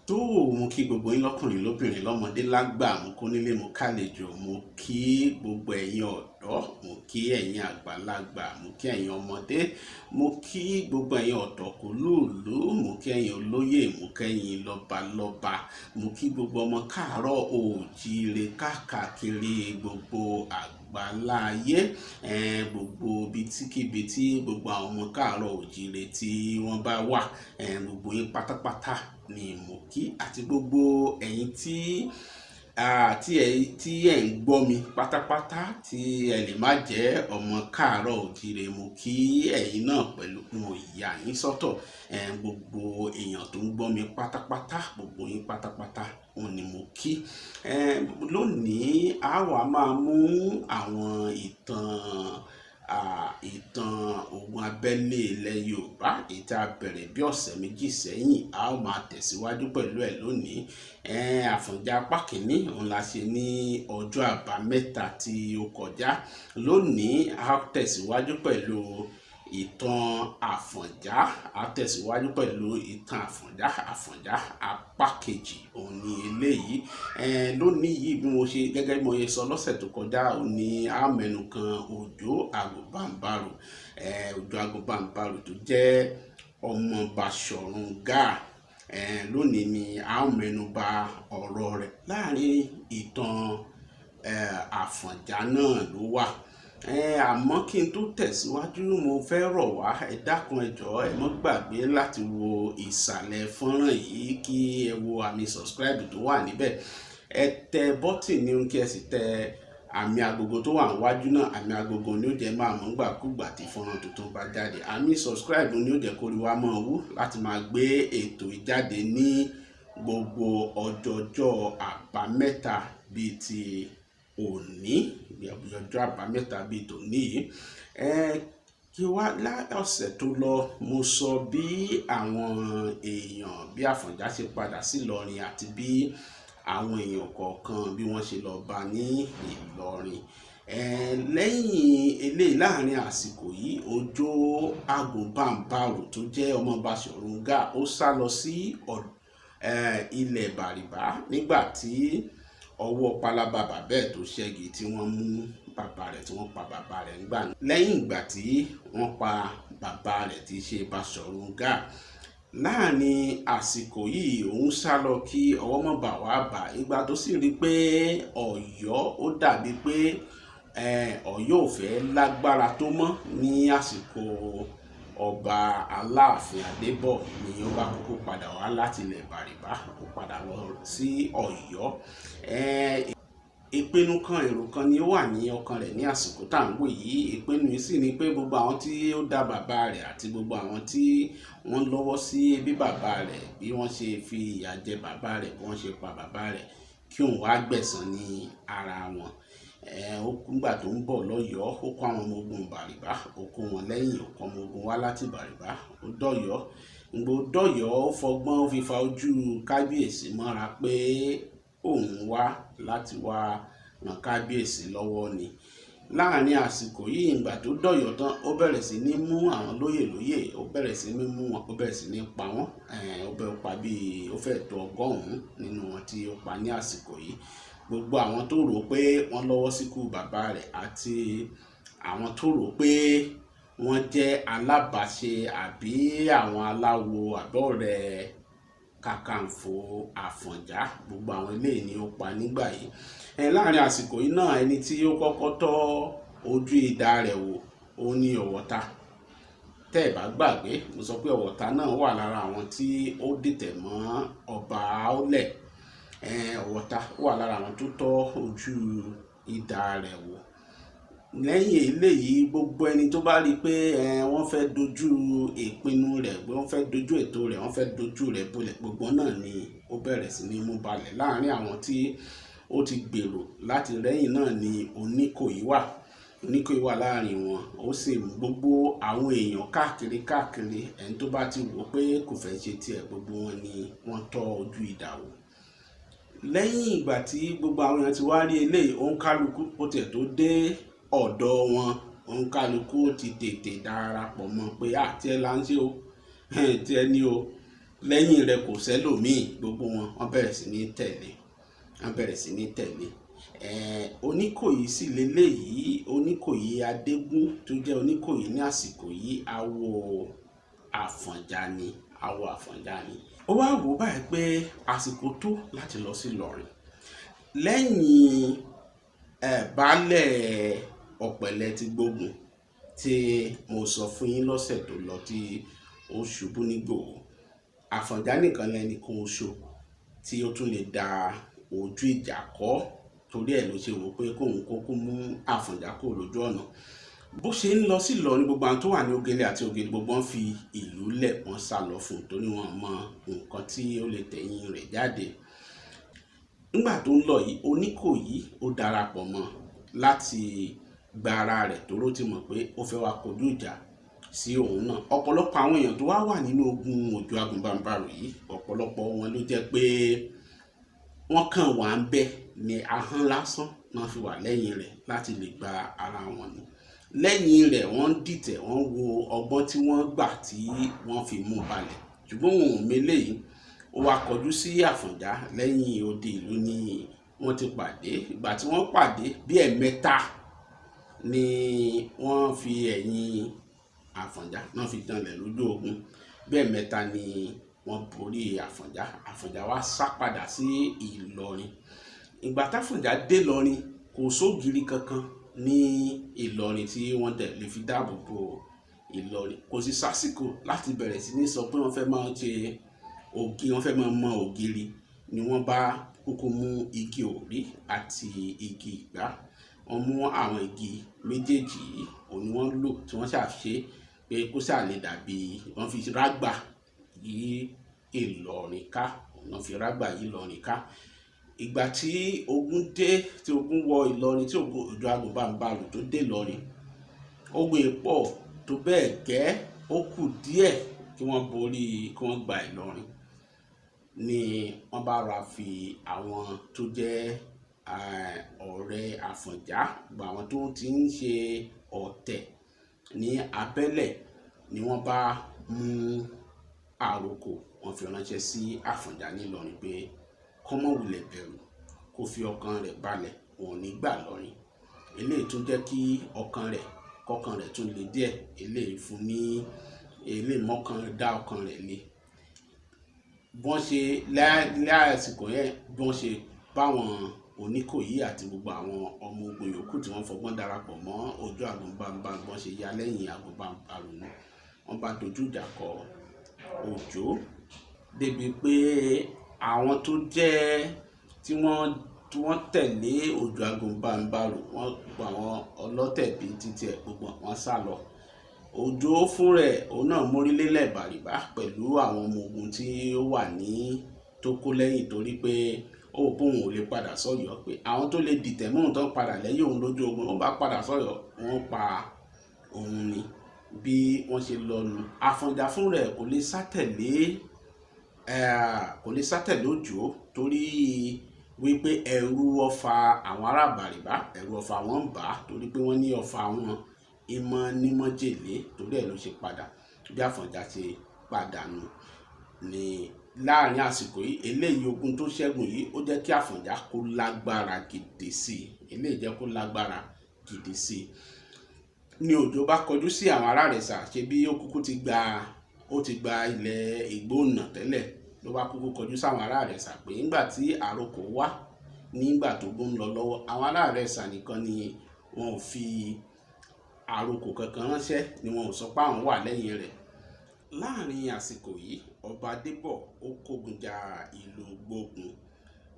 tó mú kí gbogbo yín lọ́kùnrin lóbìnrin lọ́mọdé lágbà mú kó nílé mú kálejò mú kí gbogbo ẹ̀yin ọ̀dọ́ mú kí ẹ̀yin àgbàlagbà mú kí ẹ̀yin ọmọdé mú kí gbogbo ẹ̀yin ọ̀tọ̀kùlúùlú mú kí ẹ̀yin olóyè mú kí ẹ̀yin lọ́balọ́ba mú kí gbogbo ọmọ káàárọ̀ oòjíire káàkiri gbogbo àgbáláyé gbogbo ibikíbi tí gbogbo àwọn ọmọ káàárọ̀ oòjíire tí wọ́n bá wà gbogbo yín pátápátá ni mo kí àti gbogbo ẹ̀yin tí ẹ ń gbọ́ mi pátápátá tí ẹ lè má jẹ́ ọmọ káàárọ̀ oòjíire mo kí ẹ̀yin náà pẹ̀lú mo yà yín sọ́tọ̀ gbogbo èèyàn tó ń gbọ́ mi pátápátá gbogbo yín pátápátá òun ni mo kí lónìí a wá máa mú àwọn ìtàn ogun abẹ́lé ilẹ̀ Yorùbá èyí tí a bẹ̀rẹ̀ bí ọ̀sẹ̀ méjì sẹ́yìn a ó máa tẹ̀síwájú pẹ̀lú ẹ̀ lónìí Àfọ̀njá apá kìíní òun la ṣe ní ọjọ́ àbámẹ́ta tí ó kọjá lónìí a ó tẹ̀síwájú pẹ̀lú ìtàn Àfọ̀njá Àfọ̀njá apá kejì òun ni eléyìí lónìí yìí bí mo ṣe gẹ́gẹ́ bí mo ṣe sọ lọ́sẹ̀ tó kọjá òun ni a mẹ́nu kan Òjó Agùnbánbárò tó jẹ́ ọmọ Baṣọ̀run Gáà lónìí ni a mẹ́nu bà ọ̀rọ̀ rẹ̀ láàrin ìtàn Àfọ̀njá náà ló wà àmọ́ kí n tó tẹ̀síwájú mo fẹ́ rọ̀ wá ẹ dákun ẹ jọ̀ọ́ ẹ má gbàgbé láti wo ìsàlẹ̀ fọ́nrán yìí kí ẹ wo àmì subscribe tó wà níbẹ̀ ẹ tẹ bọ́tìnì kí ẹ sì tẹ àmì agogo tó wà níwájú náà àmì agogo ni ó jẹ́ máa mọ̀ nígbàkúgbà tí fọ́nrán tuntun bá jáde àmì subscribe ni ó jẹ́ kó rí wa máa wú láti máa gbé ètò ìjáde ní gbogbo ọjọ́jọ́ àbámẹ́ta bíi ti òní ọjọ́ àbámẹ́ta bíi tòní kí wá lọ́sẹ̀ tó lọ mo sọ bí àwọn èèyàn bí Àfọ̀njá ṣe padà sí Ìlọrin àti bí àwọn èèyàn kọ̀ọ̀kan bí wọ́n ṣe lọ bá ní Ìlọrin lẹ́yìn eléyìí láàrin àsìkò yìí Òjó Agùnbánbárò tó jẹ́ ọmọ Baṣọ̀run Gáà ó sá lọ sí ilẹ̀ Bàrìbá nígbà tí ọwọ́ pálábá bàbá ẹ̀ tó ṣẹ́gi tí wọ́n mú bàbá rẹ̀ tí wọ́n pa bàbá rẹ̀ nígbà náà lẹ́yìn ìgbà tí wọ́n pa bàbá rẹ̀ tí í ṣe Baṣọ̀run Gáà láàrin àsìkò yìí òun sá lọ kí ọwọ́ mọ̀ bà wá bà ìgbà tó sì rí pé Ọ̀yọ́ ó dàbí pé Ọ̀yọ́ ò fẹ́ lágbára tó mọ́ ní àsìkò ọba Aláàfin Adébọ̀ ni ó bá kúkú padà wá láti ilẹ̀ Bàrìbá ó padà lọ sí Ọ̀yọ́ ìpinnu kan èrò kan ni ó wà ní ọkàn rẹ̀ ní àsìkò tá à ń wò yìí ìpinnu yìí sì ni pé gbogbo àwọn tí ó dá bàbá rẹ̀ àti gbogbo àwọn tí wọ́n lọ́wọ́ sí bí bàbá rẹ̀ bí wọ́n ṣe fi ìyà jẹ bàbá rẹ̀ bí wọ́n ṣe pa bàbá rẹ̀ kí òun wá gbẹ̀san ní ara wọn ó kúngbà tó ń bọ̀ lọ́yọ̀ọ́ ó kó àwọn ọmọ ogun Bàrìbá ó kó wọn lẹ́yìn ó kó ọmọ ogun wá láti Bàrìbá ó dọ̀yọ́ ó fọgbọ́n ó fi fa ojú kábíyèsí mọ́ra pé òun wá láti wá ràn kábíyèsí lọ́wọ́ ni láàrin àsìkò yìí ìgbà tó dọ̀yọ́ tán ó bẹ̀rẹ̀ sí ní mú àwọn lóyè ó bẹ̀rẹ̀ sí ní mú wọn ó bẹ̀rẹ̀ sí ní pa wọ́n ó pa bíi ó fẹ́ tó 100 nínú wọn tí ó pa ní àsìkò yìí gbogbo àwọn tó rò pé wọ́n lọ́wọ́ síkú bàbá rẹ̀ àti àwọn tó rò pé wọ́n jẹ́ alábàáṣe àbí àwọn aláwo àbọ̀rẹ̀ Kàkànfò Àfọ̀njá gbogbo àwọn eléyìí ni ó pa nígbà yìí láàrin àsìkò yìí náà ẹni tí ó kọ́kọ́ tọ́ ojú idà rẹ̀ wò ó ní Ọ̀wọ̀ta tẹ́ ẹ̀ bá gbàgbé mo sọ pé Ọ̀wọ̀ta náà wà lára àwọn tí ó dìtẹ̀ mọ́ ọba Aólẹ̀ Ọ̀wọ̀ta wà lára àwọn tó tọ́ ojú idà rẹ̀ wò lẹ́yìn eléyìí gbogbo ẹni tó bá rí i pé wọ́n fẹ́ dojú ìpinnu rẹ̀ wọ́n fẹ́ dojú ètò rẹ̀ wọ́n fẹ́ dojú rẹ̀ bolẹ̀ gbogbo náà ni ó bẹ̀rẹ̀ sí ní mú balẹ̀ láàrin àwọn tí ó ti gbèrò láti rẹ́yìn náà ni Oníkòyí wà láàrin wọn ó sì gbogbo àwọn èèyàn káàkiri ẹni tó bá ti wò pé kò fẹ́ ṣe tiẹ̀ gbogbo wọn ni wọ́n tọ́ ojú idà wò lẹ́yìn ìgbà tí gbogbo àwọn èèyàn ti wá rí eléyìí òǹkálukú ó tiẹ̀ tó dé ọ̀dọ̀ wọn òǹkálukú ti tètè darapọ̀ mọ́ pé àti ẹ̀ là ń ṣe o tí ẹ ní o lẹ́yìn rẹ̀ kò sẹ́lòmíì, gbogbo wọ́n bẹ̀rẹ̀ sí ní tẹ̀lé. Oníkòyí sì leléyìí, Oníkòyí Adégún tó jẹ́ Oníkòyí ní àsìkò yìí awo Àfọ̀njá ni. Ó wá wò báyìí pé àsìkò tó láti lọ sí Ìlọrin. Lẹ́yìn baálẹ̀ Ọ̀pẹ̀lẹ̀ ti gbógun tí mo sọ fún yín lọ́sẹ̀ tó lọ tí ó ṣubú nígbòho, Àfọ̀njá nìkan lẹ́nìkan oṣù tí ó tún lè da ojú ìjà kọ́, torí ẹ̀ ló ṣe wò pé kóun kókó mú Àfọ̀njá kó lójú ọ̀nà. Bó ṣe ń lọ sí Ìlọrin, gbogbo àwọn tó wà ní Ògèlè àti Ògèlè gbogbo wọn fi ìlú lẹ̀, wọ́n sá lọ fún un torí wọ́n mọ nǹkan tí ó lè tẹ̀yìn rẹ̀ jáde. Nígbà tó ń lọ yìí, Oníkòyí ó darapọ̀ mọ́ láti gba ara rẹ̀ toró ti mọ̀ pé ó fẹ́ wá kojú ìjà sí òun náà. Ọ̀pọ̀lọpọ̀ àwọn èèyàn tó wà nínú ogun Òjó Agùnbánbàrò yìí, ọ̀pọ̀lọpọ̀ wọn ló jẹ́ pé wọ́n kàn wà ń bẹ̀ ní ahọ́n lásán náà fi wà lẹ́yìn rẹ̀ láti lè gba ara wọn ni. Lẹ́yìn rẹ̀ wọ́n dìtẹ̀, wọ́n wo ọgbọ́n tí wọ́n gbà tí wọ́n fi mú balẹ̀, ṣùgbọ́n wọn ò mélé yìí. Ó wá kọjú sí Àfọ̀njá lẹ́yìn odi ìlú ni wọ́n ti pàdé. Ìgbà tí wọ́n pàdé bí ẹ̀mẹ́ta ni wọ́n fi ẹ̀yìn Àfọ̀njá náà fi janlẹ̀ lójú ogun. Bí ẹ̀mẹ́ta ni wọ́n borí Àfọ̀njá. Àfọ̀njá wá sá padà sí Ìlọrin. Ìgbà táfọ̀njá dé Ìlọrin, kò sógiri kankan ní Ìlọrin tí wọ́n dẹ̀ lè fi dáàbò bo Ìlọrin. Kò sì sásìkò láti bẹ̀rẹ̀ sí ní sọ pé wọ́n fẹ́ máa ṣe wọ́n fẹ́ máa mọ ògiri, ni wọ́n bá kúkú mú igi òrí àti igi ìgbá. Wọ́n mú àwọn igi méjèèjì yìí, òun ni wọ́n lò tí wọ́n ṣàṣe pé kó ṣáà lè dàbí, wọ́n fi rágbà yí Ìlọrin ká, wọ́n fi rágbà yí Ìlọrin ká. Ìgbà tí ogun dé, tí ogun wọ Ìlọrin, tí Òjó Agùnbánbàrò tó dé Ìlọrin, ogun pọ̀ tó bẹ́ẹ̀ gẹ́, ó kù díẹ̀ kí wọ́n borí, kí wọ́n gba Ìlọrin, ni wọ́n bá ra fi àwọn tó jẹ́ ọ̀rẹ́ Àfọ̀njá, gbogbo àwọn tó ti ń ṣe ọ̀tẹ̀ ní abẹ́lẹ̀, ni wọ́n bá mú àrokò, wọ́n fi ránṣẹ́ sí Àfọ̀njá ní Ìlọrin pé kọ́mọ̀wulẹ̀ bẹ̀rù, kó fi ọkàn rẹ̀ balẹ̀, wọn ò ní gbà lọ́rin. Eléyìí tún jẹ́ kí kọ́kàn rẹ̀ tún le díẹ̀, eléyìí dá ọkàn rẹ̀ le. Bọ́n ṣe lásìkò yẹn, bọ́n ṣe báwọn Oníkòyí àti gbogbo àwọn ọmọ ogun yòókù tí wọ́n fọgbọ́n darapọ̀ mọ́ Òjó Agùnbánbàrò, bọ́n ṣe ya lẹ́yìn Agùnbánbàrò náà, wọ́n bá dojú ìjà kọ Òjó, débi pé àwọn tó jẹ́ tí wọ́n tẹ̀lé Òjó Agùnbánbàrò, wọ́n gba àwọn ọlọ́tẹ̀ bíi títí ẹ̀ gbogbo wọn sá lọ. Òjó fún rẹ̀, òun náà mórílélẹ̀ bàrìbá pẹ̀lú àwọn ọmọ ogun tí ó wà ní tó kó lẹ́yìn, torí pé ó wò pé òun ò lè padà sọ́yọ́, pé àwọn tó lè dìtẹ̀ mọ́ òun tó padà lẹ́yìn òun lójú ogun, ó bá padà sọ́yọ́ wọ́n pa òun ni. Bí wọ́n ṣe lọ nù. Àfọ̀njá fún rẹ̀ kò lè sátẹ̀lé Òjó, torí wípé ẹ̀rù ọfà àwọn ará bàrìbá, ẹ̀rù ọfà wọn ń bà á, torí pé wọ́n ní ọfà wọn ìmọ̀ ní májèlé, torí ẹ̀ ló ṣe padà. Bí Àfọ̀njá ṣe padà nù ní láàrin àsìkò yìí, eléyìí ogun tó ṣẹ́gun yìí ó jẹ́ kí Àfọ̀njá kó lágbára gidi sí i. Eléyìí jẹ́ kó lágbára gidi sí i. Ní Òjó bá kọjú sí àwọn ará Ìrẹsà, ṣe bí ó kúkú ti gba ilẹ̀ Ìgbóònà tẹ́lẹ̀, ló bá kúkú kọjú sáwọn ará Ìrẹsà pé nígbà tí àrokò wá, nígbà tó gún lọ lọ́wọ́, àwọn ará Ìrẹsà nìkan ni wọn ò fi àrokò kankan ránṣẹ́, ni wọn ò sọ pé àwọn wà lẹ́yìn rẹ̀. Láàrin àsìkò yìí, ọba Adébọ̀ ó kógun ja ìlú Gbógun,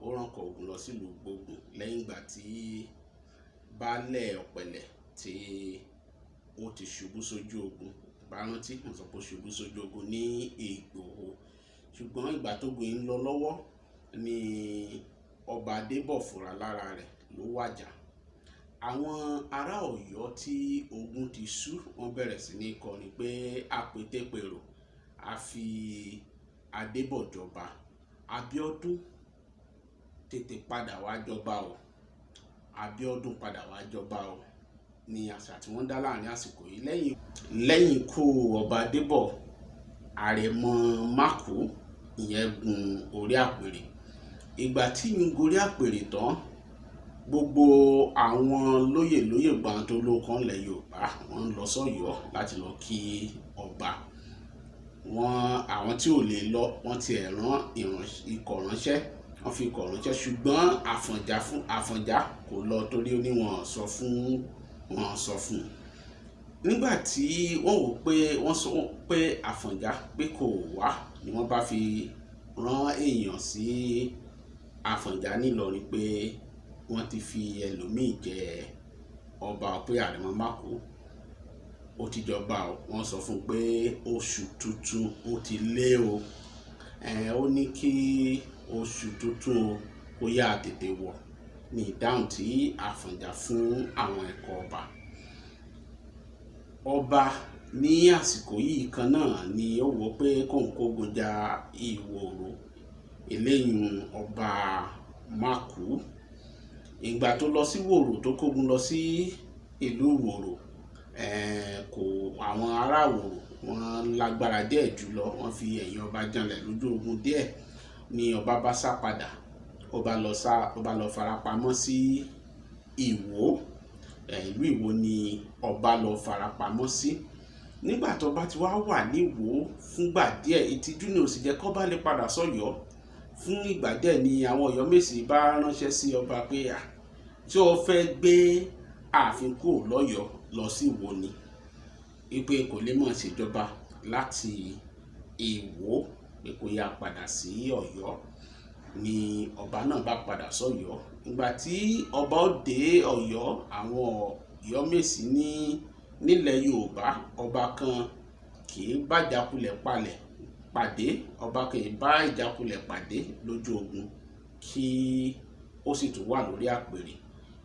ó ránkọ ogun lọ sílùú Gbógun lẹ́yìn ìgbà tí baálẹ̀ Ọ̀pẹ̀lẹ̀ tí ó ti ṣubú sójú ogun. Bá rántí, wọ́n sọ pé ó ṣubú sójú ogun ní Ìgbòho. Ṣùgbọ́n ìgbà tógun ń lọ lọ́wọ́ ni ọba Adébọ̀ fúnra lára rẹ̀ ló wàjà. Àwọn ará Ọ̀yọ́ tí ogun ti sú, wọ́n bẹ̀rẹ̀ sí ní kọrin pé àpètépèrò a fi Adébọ̀ jọba, Abíọ́dún tètè padà wá jọba o, Abíọ́dún padà wá jọba o, ni àṣà tí wọ́n dá láàrin àsìkò yìí. Lẹ́yìn ikú ọba Adébọ̀, àrẹ̀mọ Mákù ìyẹn gun orí àpèrè. Ìgbà tí ń gorí àpèrè tán, gbogbo àwọn lóyè gbàǹtó lókan ilẹ̀ Yorùbá wọ́n ń lọ sọ́yọ́ láti lọ kí ọba. Àwọn tí ò lè lọ wọ́n ti rán ikọ̀ ránṣẹ́, wọ́n fi ikọ̀ ránṣẹ́, ṣùgbọ́n Àfọ̀njá kò lọ torí ó ní wọn sọ fún un. Nígbà tí wọ́n sọ pé Àfọ̀njá pé kò wá, ni wọ́n bá fi rán èèyàn sí Àfọ̀njá nílọrin pé wọ́n ti fi ẹlòmíì jẹ ọba, pé Àrẹ̀mọ Mákò ó ti jọba. Wọ́n sọ fún un pé oṣù tuntun ó ti lé o. Ó ní kí oṣù tuntun kó yá tètè wọ̀, ní ìdáhùn tí Àfọ̀njá fún àwọn ẹ̀kọ́ ọba. Ọba ní àsìkò yìí kan náà ni ó wò pé kóun kógun ja Ìwòrò, eléyìí ọba Mákù. Ìgbà tó lọ sí Ìwòrò, tó kógun lọ sí ìlú Ìwòrò, àwọn ará Ìwòrò wọ́n lágbára díẹ̀ jùlọ, wọ́n fi ẹ̀yìn ọba janlẹ̀ lójú ogun díẹ̀, ni ọba bá sá padà. Ó bá lọ farapamọ́ sí Ìwó. Ìlú Ìwó ni ọba lọ farapamọ́ sí. Nígbà tó bá ti wá wà ní Ìwó fúngbà díẹ̀, ìtìjú ni ò sì jẹ́ kó bá lè padà sọ́yọ́. Fún ìgbà díẹ̀ ni àwọn Ọ̀yọ́mèsì bá ránṣẹ́ sí ọba pé tí ó fẹ́ gbé ààfin kúrò lọ́yọ́ lọ sí Ìwó ni, wípé kò lè mọ̀ ṣèjọba láti Ìwó, pé kó yá padà sí Ọ̀yọ́. Ni ọba náà bá padà sọ́yọ́. Ìgbà tí ọba ó dé Ọ̀yọ́, àwọn Ọ̀yọ́mèsì nílẹ̀ Yorùbá, ọba kan kì í bá ìjákulẹ̀ pàdé, ọba kan kì í bá ìjákulẹ̀ pàdé lójú ogun, kí ó sì tún wà lórí àpèrè.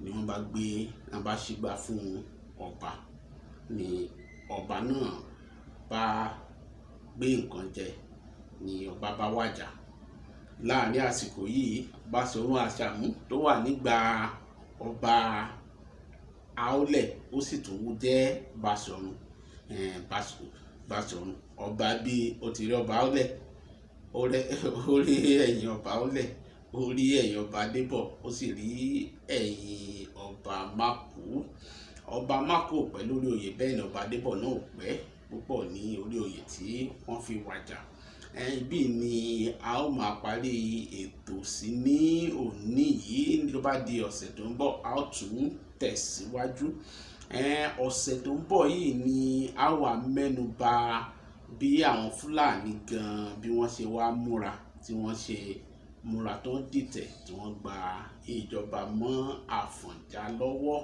Ni wọ́n bá ṣígbà fún ọba. Ni ọba náà bá gbé nǹkan jẹ, ni ọba bá wàjà. Láàrin àsìkò yìí, Báṣọ̀run Àṣàmú tó wà nígbà ọba Àólẹ̀, ó sì tún jẹ́ Báṣọ̀run ọba. Bí ó ti rí ọba Àólẹ̀, ó rí ẹ̀yìn ọba Àólẹ̀, ó rí ẹ̀yìn ọba Adébọ̀, ó sì rí ẹ̀yìn ọba Mákù. Ọba Mákù pẹ́ lórí oyè, bẹ́ẹ̀ ni ọba Adébọ̀ náà ò pẹ́ púpọ̀ ní orí oyè tí wọ́n fi wàjà. Bí ni a ó máa parí ètò sí ní òní yìí. Ló bá di ọ̀sẹ̀ tó ń bọ̀, a ó tún tẹ̀síwájú. Ọ̀sẹ̀ tó ń bọ̀ yìí ni a wà mẹ́nu bà bí àwọn Fúlàní gan bí wọ́n ṣe wá múra, tí wọ́n ṣe múra tó ń dìtẹ̀, tí wọ́n gba ìjọba mọ́ Àfọ̀njá lọ́wọ́.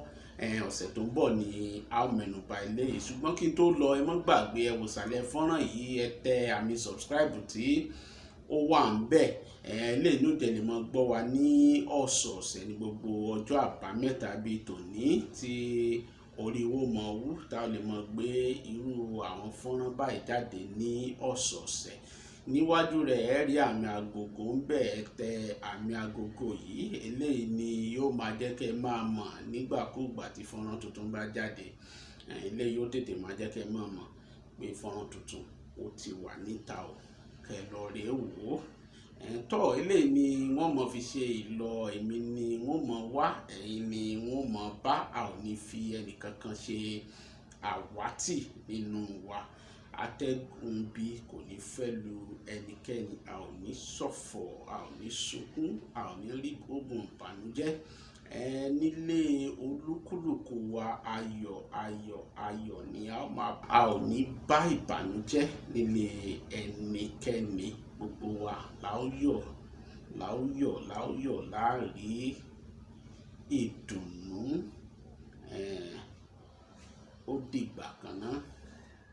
Ọ̀sẹ̀ tó ń bọ̀ ni a ó mẹ́nu bà eléyìí. Ṣùgbọ́n kí n tó lọ, ẹ má gbàgbé, ẹ wò ìsàlẹ̀ fọ́nrán yìí, ẹ tẹ àmì subscribe tí ó wà ń bẹ̀. Eléyìí ló jẹ́ lè máa gbọ́ wa ní ọ̀sọ̀ọ̀sẹ̀ ní gbogbo ọjọ́ àbámẹ́ta bíi tòní, tí orí owó mọ̀ wú, tá a lè máa gbé irú àwọn fọ́nrán báyìí jáde ní ọ̀sọ̀ọ̀sẹ̀. Níwájú rẹ̀ ẹ rí àmì agogo ń bẹ̀, ẹ tẹ àmì agogo yìí. Eléyìí ni yóò máa jẹ́ kẹ́ ẹ máa mọ̀ nígbàkúùgbà tí fọ́nrán tuntun bá jáde. Eléyìí yóò tètè máa jẹ́ kẹ́ ẹ máa mọ̀ pé fọ́nrán tuntun ó ti wà níta o, kẹ́ ẹ lọ rèé wò ó. Eléyìí ni wọ́n mọ̀ fi ṣe ìlọ, èmi ni wọ́n mọ̀ wá, ẹ̀yin ni wọ́n mọ̀ bá. A ò ní fi ẹnìkankan ṣe àwátì nínú wa. Atẹ́gùn bí kò ní fẹ́ lu ẹnikẹ́ni, a ò ní ṣọ̀fọ̀, a ò ní sunkún, a ò ní rí ogun ìbànújẹ́. Nílé olúkúlùkù wa, ayọ̀ ni a ò ní bá ìbànújẹ́ nílé ẹnikẹ́ni. Gbogbo wa láòyọ̀ láàrí ìdùnnú. Ó dìgbà kan náà.